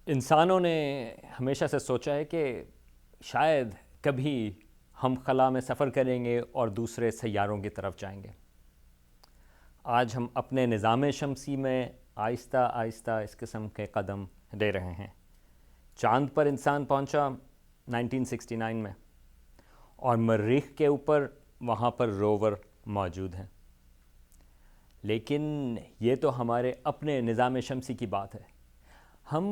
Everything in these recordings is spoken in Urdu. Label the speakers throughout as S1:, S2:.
S1: انسانوں نے ہمیشہ سے سوچا ہے کہ شاید کبھی ہم خلا میں سفر کریں گے اور دوسرے سیاروں کی طرف جائیں گے۔ آج ہم اپنے نظام شمسی میں آہستہ آہستہ اس قسم کے قدم دے رہے ہیں۔ چاند پر انسان پہنچا 1969 میں، اور مریخ کے اوپر وہاں پر روور موجود ہیں۔ لیکن یہ تو ہمارے اپنے نظام شمسی کی بات ہے۔ ہم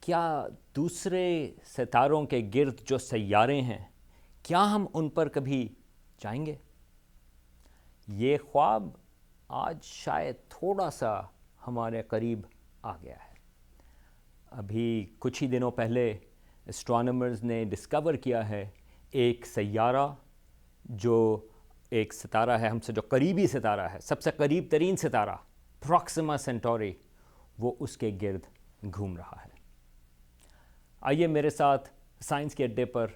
S1: کیا دوسرے ستاروں کے گرد جو سیارے ہیں، کیا ہم ان پر کبھی جائیں گے؟ یہ خواب آج شاید تھوڑا سا ہمارے قریب آ گیا ہے۔ ابھی کچھ ہی دنوں پہلے اسٹرانومرز نے ڈسکور کیا ہے ایک سیارہ، جو ایک ستارہ ہے ہم سے جو قریبی ستارہ ہے، سب سے قریب ترین ستارہ پروکسیما سینٹوری، وہ اس کے گرد گھوم رہا ہے۔ آئیے میرے ساتھ سائنس کے اڈے پر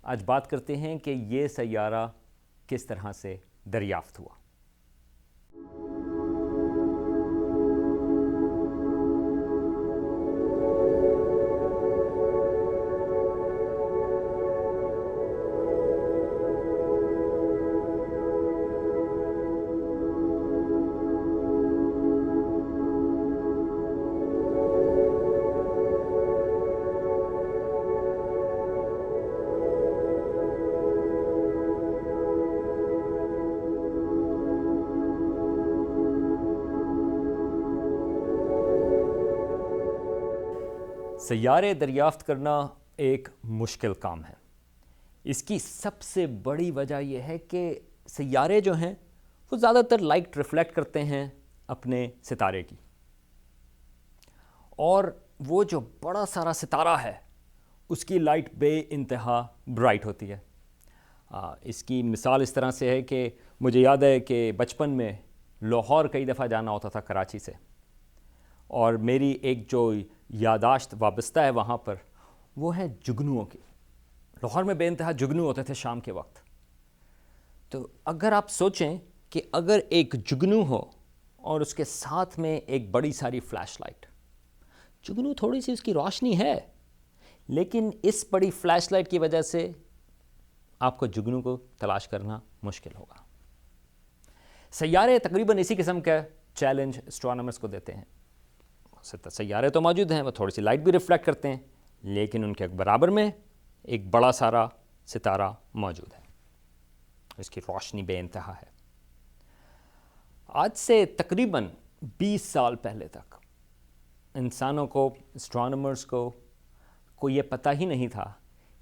S1: آج بات کرتے ہیں کہ یہ سیارہ کس طرح سے دریافت ہوا۔ سیارے دریافت کرنا ایک مشکل کام ہے۔ اس کی سب سے بڑی وجہ یہ ہے کہ سیارے جو ہیں وہ زیادہ تر لائٹ ریفلیکٹ کرتے ہیں اپنے ستارے کی، اور وہ جو بڑا سارا ستارہ ہے اس کی لائٹ بے انتہا برائٹ ہوتی ہے۔ اس کی مثال اس طرح سے ہے کہ مجھے یاد ہے کہ بچپن میں لاہور کئی دفعہ جانا ہوتا تھا کراچی سے، اور میری ایک جو یاداشت وابستہ ہے وہاں پر، وہ ہے جگنوؤں کی۔ لاہور میں بے انتہا جگنو ہوتے تھے شام کے وقت۔ تو اگر آپ سوچیں کہ اگر ایک جگنو ہو اور اس کے ساتھ میں ایک بڑی ساری فلیش لائٹ، جگنو تھوڑی سی اس کی روشنی ہے، لیکن اس بڑی فلیش لائٹ کی وجہ سے آپ کو جگنو کو تلاش کرنا مشکل ہوگا۔ سیارے تقریباً اسی قسم کا چیلنج اسٹرانومرز کو دیتے ہیں۔ سیارے تو موجود ہیں، وہ تھوڑی سی لائٹ بھی ریفلیکٹ کرتے ہیں، لیکن ان کے برابر میں ایک بڑا سارا ستارہ موجود ہے، اس کی روشنی بے انتہا ہے۔ آج سے تقریباً 20 سال پہلے تک انسانوں کو، اسٹرانومرز کو یہ پتہ ہی نہیں تھا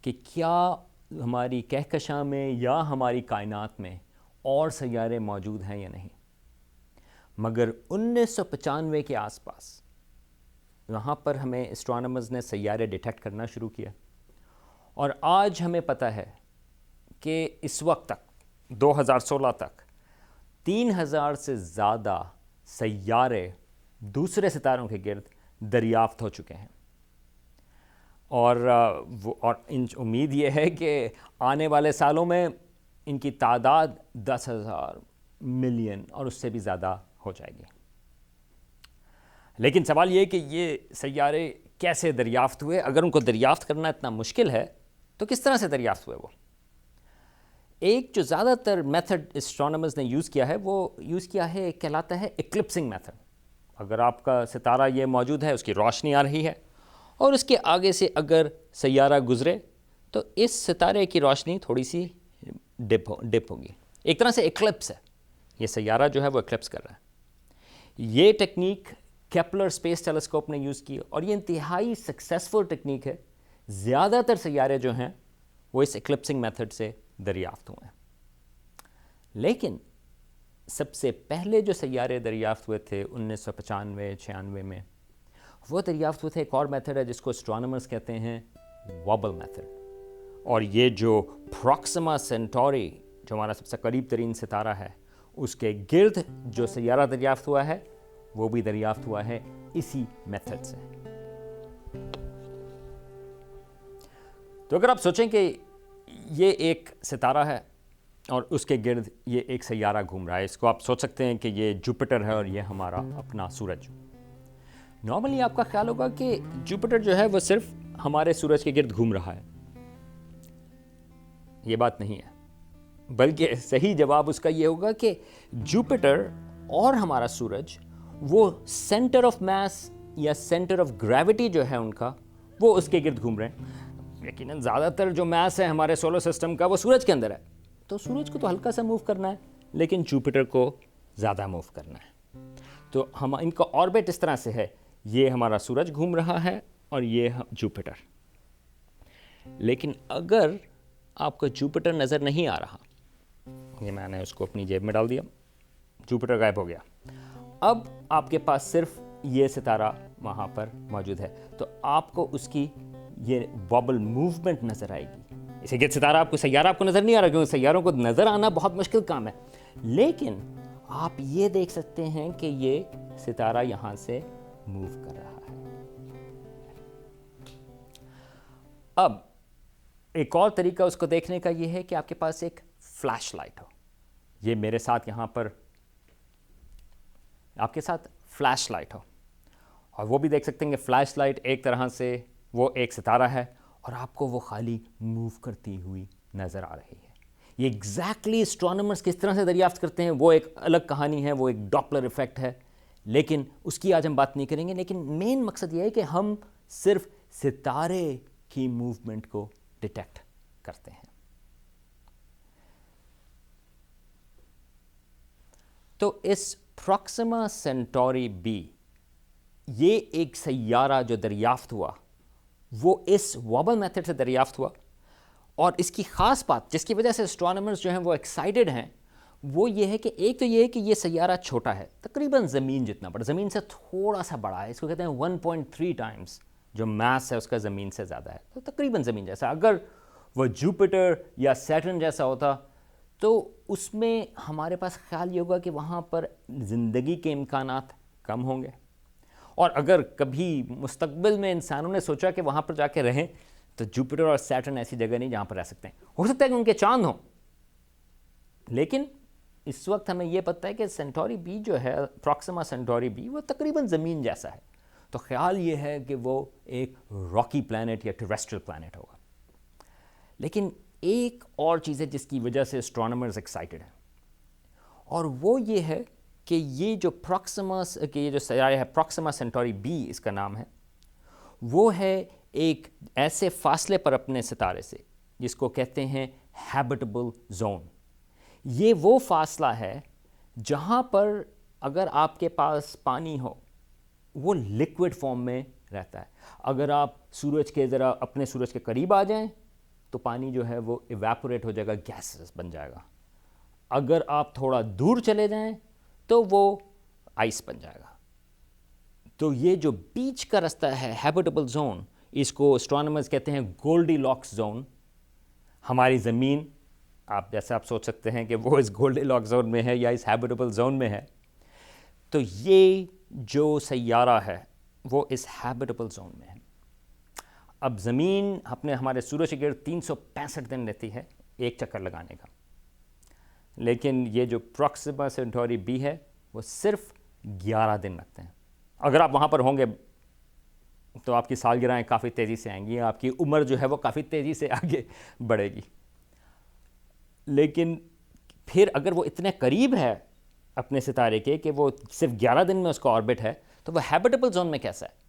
S1: کہ کیا ہماری کہکشاں میں یا ہماری کائنات میں اور سیارے موجود ہیں یا نہیں۔ مگر 1995 کے آس پاس وہاں پر ہمیں اسٹرانومرز نے سیارے ڈیٹیکٹ کرنا شروع کیا، اور آج ہمیں پتہ ہے کہ اس وقت تک 2016 تک 3000 سے زیادہ سیارے دوسرے ستاروں کے گرد دریافت ہو چکے ہیں، اور امید یہ ہے کہ آنے والے سالوں میں ان کی تعداد 10,000 ملین اور اس سے بھی زیادہ ہو جائے گی۔ لیکن سوال یہ کہ یہ سیارے کیسے دریافت ہوئے؟ اگر ان کو دریافت کرنا اتنا مشکل ہے تو کس طرح سے دریافت ہوئے وہ؟ ایک جو زیادہ تر میتھڈ اسٹرانومرز نے یوز کیا ہے، وہ کہلاتا ہے ایکلپسنگ میتھڈ۔ اگر آپ کا ستارہ یہ موجود ہے، اس کی روشنی آ رہی ہے، اور اس کے آگے سے اگر سیارہ گزرے تو اس ستارے کی روشنی تھوڑی سی ڈپ ہوگی۔ ایک طرح سے ایکلپس ہے، یہ سیارہ جو ہے وہ ایکلپس کر رہا ہے۔ یہ ٹیکنیک کیپلر اسپیس ٹیلیسکوپ نے یوز کی، اور یہ انتہائی سکسیسفل ٹیکنیک ہے۔ زیادہ تر سیارے جو ہیں وہ اس ایکلپسنگ میتھڈ سے دریافت ہوئے ہیں۔ لیکن سب سے پہلے جو سیارے دریافت ہوئے تھے 1995-96 میں، وہ دریافت ہوئے تھے ایک اور میتھڈ ہے جس کو اسٹرانومرز کہتے ہیں وابل میتھڈ۔ اور یہ جو پروکسیما سینٹوری، جو ہمارا سب سے قریب ترین ستارہ ہے، اس کے گرد جو سیارہ دریافت ہوا ہے وہ بھی دریافت ہوا ہے اسی میتھڈ سے۔ تو اگر آپ سوچیں کہ یہ ایک ستارہ ہے اور اس کے گرد یہ ایک سیارہ گھوم رہا ہے، اس کو آپ سوچ سکتے ہیں کہ یہ جوپیٹر ہے اور یہ ہمارا اپنا سورج۔ نارملی آپ کا خیال ہوگا کہ جوپیٹر جو ہے وہ صرف ہمارے سورج کے گرد گھوم رہا ہے. یہ بات نہیں ہے، بلکہ صحیح جواب اس کا یہ ہوگا کہ جوپیٹر اور ہمارا سورج وہ سینٹر آف میس یا سینٹر آف گریوٹی جو ہے ان کا، وہ اس کے گرد گھوم رہے ہیں. یقیناً زیادہ تر جو میس ہے ہمارے سولر سسٹم کا وہ سورج کے اندر ہے، تو سورج کو تو ہلکا سا موو کرنا ہے، لیکن جوپیٹر کو زیادہ موو کرنا ہے. تو ہم ان کا آربٹ اس طرح سے ہے، یہ ہمارا سورج گھوم رہا ہے اور یہ جوپیٹر. لیکن اگر آپ کو جوپیٹر نظر نہیں آ رہا، یہ میں نے اس کو اپنی جیب میں ڈال دیا، جوپیٹر غائب ہو گیا، اب آپ کے پاس صرف یہ ستارہ وہاں پر موجود ہے، تو آپ کو اس کی یہ وابل موومنٹ نظر آئے گی. اسے کہ سیارہ آپ کو نظر نہیں آ رہا، کیونکہ سیاروں کو نظر آنا بہت مشکل کام ہے، لیکن آپ یہ دیکھ سکتے ہیں کہ یہ ستارہ یہاں سے موو کر رہا ہے. اب ایک اور طریقہ اس کو دیکھنے کا یہ ہے کہ آپ کے پاس ایک فلیش لائٹ ہو. یہ میرے ساتھ یہاں پر آپ کے ساتھ فلیش لائٹ ہو، اور وہ بھی دیکھ سکتے ہیں کہ فلیش لائٹ ایک طرح سے وہ ایک ستارہ ہے اور آپ کو وہ خالی موو کرتی ہوئی نظر آ رہی ہے. یہ ایگزیکٹلی اسٹرانومرز کس طرح سے دریافت کرتے ہیں وہ ایک الگ کہانی ہے، وہ ایک ڈاپلر ایفیکٹ ہے، لیکن اس کی آج ہم بات نہیں کریں گے. لیکن مین مقصد یہ ہے کہ ہم صرف ستارے کی موومنٹ کو ڈیٹیکٹ کرتے ہیں. تو اس پروکسیما سینٹوری بی، یہ ایک سیارہ جو دریافت ہوا وہ اس وابل میتھڈ سے دریافت ہوا، اور اس کی خاص بات جس کی وجہ سے اسٹرانومرز جو ہیں وہ ایکسائٹڈ ہیں وہ یہ ہے کہ ایک تو یہ ہے کہ یہ سیارہ چھوٹا ہے، تقریباً زمین جتنا بڑا، زمین سے تھوڑا سا بڑا ہے. اس کو کہتے ہیں 1.3 ٹائمز جو میس ہے اس کا زمین سے زیادہ ہے، تو تقریباً زمین جیسا. اگر وہ جوپیٹر یا سیٹرن جیسا ہوتا تو اس میں ہمارے پاس خیال یہ ہوگا کہ وہاں پر زندگی کے امکانات کم ہوں گے. اور اگر کبھی مستقبل میں انسانوں نے سوچا کہ وہاں پر جا کے رہیں تو جوپیٹر اور سیٹرن ایسی جگہ نہیں جہاں پر رہ سکتے ہیں. ہو سکتا ہے کہ ان کے چاند ہوں، لیکن اس وقت ہمیں یہ پتہ ہے کہ سینٹوری بی جو ہے، پروکسیما سینٹوری بی، وہ تقریباً زمین جیسا ہے. تو خیال یہ ہے کہ وہ ایک راکی پلانٹ یا ٹیریسٹریل پلانٹ ہوگا. لیکن ایک اور چیز ہے جس کی وجہ سے اسٹرانومرز ایکسائٹڈ ہیں، اور وہ یہ ہے کہ یہ جو یہ جو سیارہ ہے پروکسیما سینٹوری بی اس کا نام ہے، وہ ہے ایک ایسے فاصلے پر اپنے ستارے سے جس کو کہتے ہیں ہیبٹیبل زون. یہ وہ فاصلہ ہے جہاں پر اگر آپ کے پاس پانی ہو وہ لکوڈ فارم میں رہتا ہے. اگر آپ اپنے سورج کے قریب آ جائیں تو پانی جو ہے وہ ایویپوریٹ ہو جائے گا، گیسز بن جائے گا. اگر آپ تھوڑا دور چلے جائیں تو وہ آئس بن جائے گا. تو یہ جو بیچ کا رستہ ہے ہیبٹیبل زون، اس کو اسٹرانومرز کہتے ہیں گولڈی لاکس زون. ہماری زمین جیسے آپ سوچ سکتے ہیں کہ وہ اس گولڈی لاکس زون میں ہے یا اس ہیبٹیبل زون میں ہے. تو یہ جو سیارہ ہے وہ اس ہیبٹیبل زون میں ہے. اب زمین ہمارے سورج کے گرد 365 دن رہتی ہے ایک چکر لگانے کا، لیکن یہ جو پروکسیما سینٹوری بی ہے وہ صرف 11 دن لگتے ہیں. اگر آپ وہاں پر ہوں گے تو آپ کی سالگرہیں کافی تیزی سے آئیں گی، آپ کی عمر جو ہے وہ کافی تیزی سے آگے بڑھے گی. لیکن پھر اگر وہ اتنے قریب ہے اپنے ستارے کے کہ وہ صرف 11 دن میں اس کا آربٹ ہے، تو وہ ہیبٹیبل زون میں کیسا ہے؟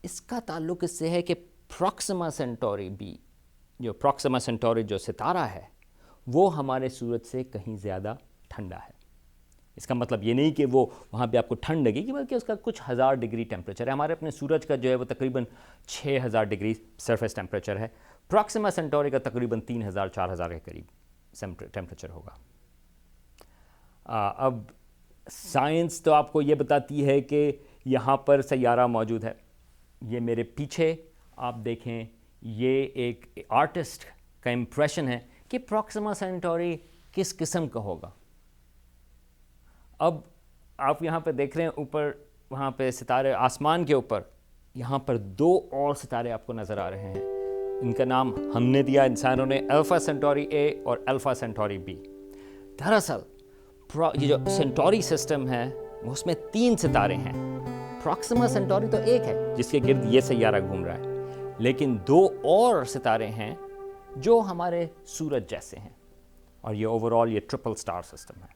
S1: اس کا تعلق اس سے ہے کہ پروکسیما سینٹوری بی، جو پروکسیما سینٹوری جو ستارہ ہے، وہ ہمارے سورج سے کہیں زیادہ ٹھنڈا ہے. اس کا مطلب یہ نہیں کہ وہ وہاں پہ آپ کو ٹھنڈ لگے گی، بلکہ اس کا کچھ 1000 ڈگری ٹیمپریچر ہے. ہمارے اپنے سورج کا جو ہے وہ تقریباً 6000 ڈگری سرفیس ٹیمپریچر ہے. پروکسیما سینٹوری کا تقریباً 3000-4000 کے قریب ٹیمپریچر ہوگا. اب سائنس تو آپ کو یہ بتاتی ہے کہ یہاں پر سیارہ موجود ہے. یہ میرے پیچھے آپ دیکھیں، یہ ایک آرٹسٹ کا امپریشن ہے کہ پروکسیما سینٹوری کس قسم کا ہوگا. اب آپ یہاں پہ دیکھ رہے ہیں اوپر وہاں پہ ستارے آسمان کے اوپر، یہاں پر 2 اور ستارے آپ کو نظر آ رہے ہیں. ان کا نام ہم نے دیا انسانوں نے، الفا سینٹوری اے اور الفا سینٹوری بی. دراصل یہ جو سینٹوری سسٹم ہے اس میں 3 ستارے ہیں، پروکسیما سینٹوری تو ایک ہے جس کے گرد یہ سیارہ گھوم رہا ہے، لیکن 2 اور ستارے ہیں جو ہمارے سورج جیسے ہیں، اور یہ اوورال یہ ٹرپل سٹار سسٹم ہے۔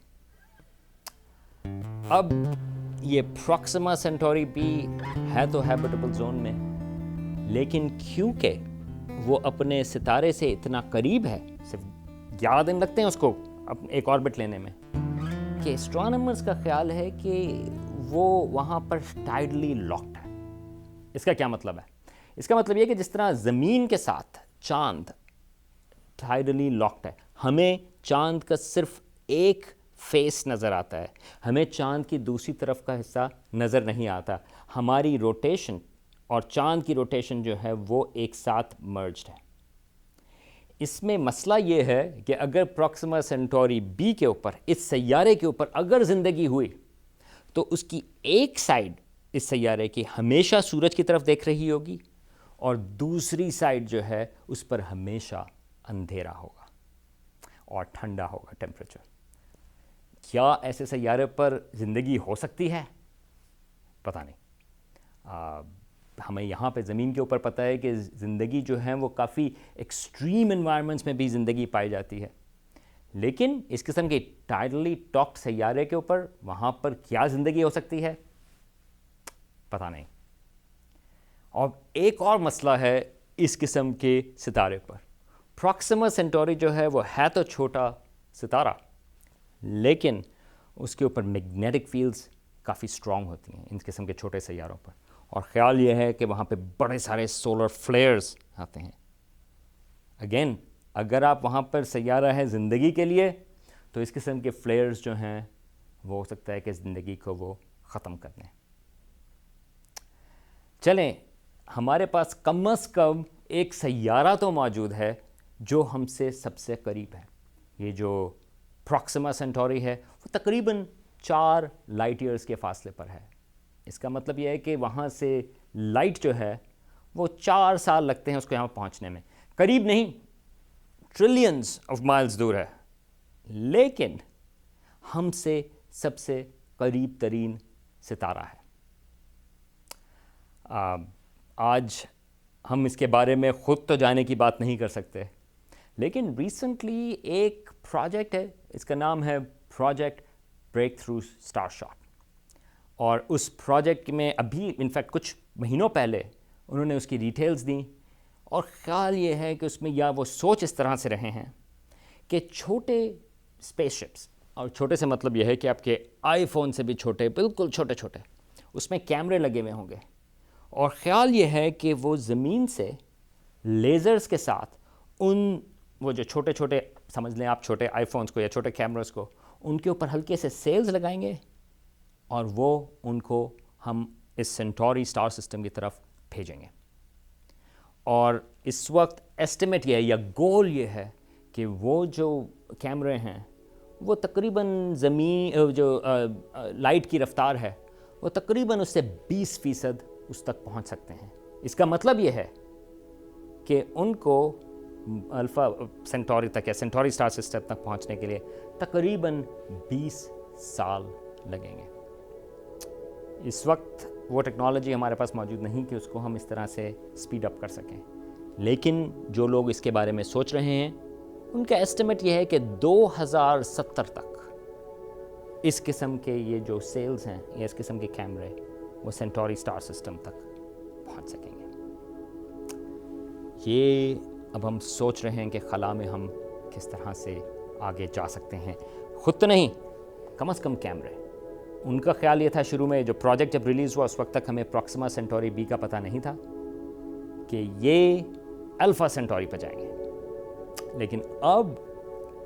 S1: اب یہ پروکسیما سینٹوری بھی ہے تو ہیبیٹیبل زون میں، لیکن کیونکہ وہ اپنے ستارے سے اتنا قریب ہے، صرف 11 دن لگتے ہیں اس کو ایک آربٹ لینے میں، کہ اسٹرانومرز کا خیال ہے کہ وہ وہاں پر ٹائڈلی لاکڈ ہے۔ اس کا کیا مطلب ہے؟ اس کا مطلب یہ کہ جس طرح زمین کے ساتھ چاند ٹائڈلی لاکڈ ہے، ہمیں چاند کا صرف ایک فیس نظر آتا ہے، ہمیں چاند کی دوسری طرف کا حصہ نظر نہیں آتا، ہماری روٹیشن اور چاند کی روٹیشن جو ہے وہ ایک ساتھ مرجڈ ہے۔ اس میں مسئلہ یہ ہے کہ اگر پروکسیما سینٹوری بی کے اوپر، اس سیارے کے اوپر اگر زندگی ہوئی تو اس کی ایک سائڈ اس سیارے کی ہمیشہ سورج کی طرف دیکھ رہی ہوگی، اور دوسری سائڈ جو ہے اس پر ہمیشہ اندھیرا ہوگا اور ٹھنڈا ہوگا ٹیمپریچر۔ کیا ایسے سیارے پر زندگی ہو سکتی ہے؟ پتہ نہیں۔ ہمیں یہاں پہ زمین کے اوپر پتہ ہے کہ زندگی جو ہے وہ کافی ایکسٹریم انوائرمنٹس میں بھی زندگی پائی جاتی ہے، لیکن اس قسم کے ٹائڈلی ٹاکڈ سیارے کے اوپر وہاں پر کیا زندگی ہو سکتی ہے؟ پتہ نہیں۔ اور ایک اور مسئلہ ہے اس قسم کے ستارے پر۔ پروکسیما سینٹوری جو ہے وہ ہے تو چھوٹا ستارہ، لیکن اس کے اوپر میگنیٹک فیلڈز کافی اسٹرانگ ہوتی ہیں ان قسم کے چھوٹے سیاروں پر، اور خیال یہ ہے کہ وہاں پہ بڑے سارے سولر فلیئرز آتے ہیں۔ اگین، اگر آپ وہاں پر سیارہ ہے زندگی کے لیے تو اس قسم کے فلیئرز جو ہیں وہ ہو سکتا ہے کہ زندگی کو وہ ختم کر دیں۔ چلیں، ہمارے پاس کم از کم ایک سیارہ تو موجود ہے جو ہم سے سب سے قریب ہے۔ یہ جو پروکسیما سینٹوری ہے وہ تقریباً 4 لائٹ ایئرز کے فاصلے پر ہے۔ اس کا مطلب یہ ہے کہ وہاں سے لائٹ جو ہے وہ 4 سال لگتے ہیں اس کو یہاں پہنچنے میں۔ قریب نہیں، ٹریلینز آف مائلز دور ہے، لیکن ہم سے سب سے قریب ترین ستارہ ہے۔ آج ہم اس کے بارے میں خود تو جانے کی بات نہیں کر سکتے، لیکن ریسنٹلی ایک پروجیکٹ ہے، اس کا نام ہے project breakthrough star shot, اور اس پروجیکٹ میں ابھی انفیکٹ کچھ مہینوں پہلے انہوں نے اس کی ڈیٹیلز دیں، اور خیال یہ ہے کہ اس میں یا وہ سوچ اس طرح سے رہے ہیں کہ چھوٹے اسپیس شپس، اور چھوٹے سے مطلب یہ ہے کہ آپ کے آئی فون سے بھی چھوٹے، بالکل چھوٹے چھوٹے، اس میں کیمرے لگے ہوئے ہوں گے، اور خیال یہ ہے کہ وہ زمین سے لیزرز کے ساتھ وہ جو چھوٹے چھوٹے، سمجھ لیں آپ چھوٹے آئی فونس کو یا چھوٹے کیمراز کو، ان کے اوپر ہلکے سے سیلز لگائیں گے، اور وہ ان کو ہم اس سینٹوری اسٹار سسٹم کی طرف بھیجیں گے۔ اور اس وقت ایسٹیمیٹ یہ ہے یا گول یہ ہے کہ وہ جو کیمرے ہیں وہ تقریباً زمین جو لائٹ کی رفتار ہے وہ تقریباً اس سے 20% اس تک پہنچ سکتے ہیں۔ اس کا مطلب یہ ہے کہ ان کو الفا سینٹوری تک یا سینٹوری اسٹار سسٹم تک پہنچنے کے لیے تقریباً 20 سال لگیں گے۔ اس وقت وہ ٹیکنالوجی ہمارے پاس موجود نہیں کہ اس کو ہم اس طرح سے سپیڈ اپ کر سکیں، لیکن جو لوگ اس کے بارے میں سوچ رہے ہیں ان کا ایسٹیمیٹ یہ ہے کہ 2070 تک اس قسم کے یہ جو سیلز ہیں یا اس قسم کے کیمرے وہ سینٹوری اسٹار سسٹم تک پہنچ سکیں گے۔ یہ اب ہم سوچ رہے ہیں کہ خلا میں ہم کس طرح سے آگے جا سکتے ہیں، خود تو نہیں، کم از کم کیمرے۔ ان کا خیال یہ تھا شروع میں، جو پروجیکٹ جب ریلیز ہوا اس وقت تک ہمیں پروکسیما سینٹوری بی کا پتہ نہیں تھا کہ یہ الفا سینٹوری پہ جائیں گے، لیکن اب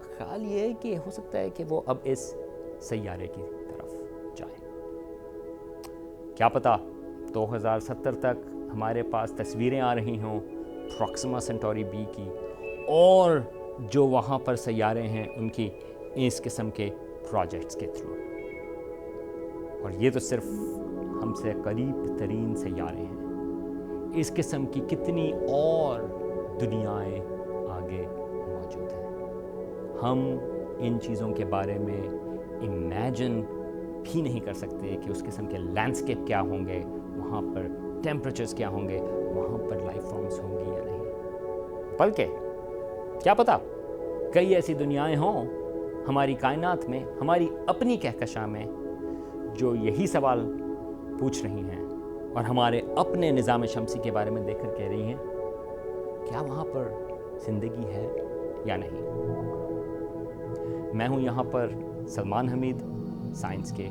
S1: خیال یہ ہے کہ ہو سکتا ہے کہ وہ اب اس سیارے کی طرف جائیں۔ کیا پتہ 2070 تک ہمارے پاس تصویریں آ رہی ہوں پروکسیما سینٹوری بی کی، اور جو وہاں پر سیارے ہیں ان کی اس قسم کے پروجیکٹس کے تھرو، اور یہ تو صرف ہم سے قریب ترین سیارے ہیں۔ اس قسم کی کتنی اور دنیائیں آگے موجود ہیں۔ ہم ان چیزوں کے بارے میں امیجن بھی نہیں کر سکتے کہ اس قسم کے لینڈسکیپ کیا ہوں گے، وہاں پر ٹیمپریچرز کیا ہوں گے، وہاں پر لائف فارمز ہوں گی یا نہیں۔ بلکہ کیا پتہ کئی ایسی دنیایں ہوں ہماری کائنات میں، ہماری اپنی کہکشاں میں، جو یہی سوال پوچھ رہی ہیں اور ہمارے اپنے نظام شمسی کے بارے میں دیکھ کر کہہ رہی ہیں کیا وہاں پر زندگی ہے یا نہیں۔ میں ہوں یہاں پر سلمان حمید، سائنس کے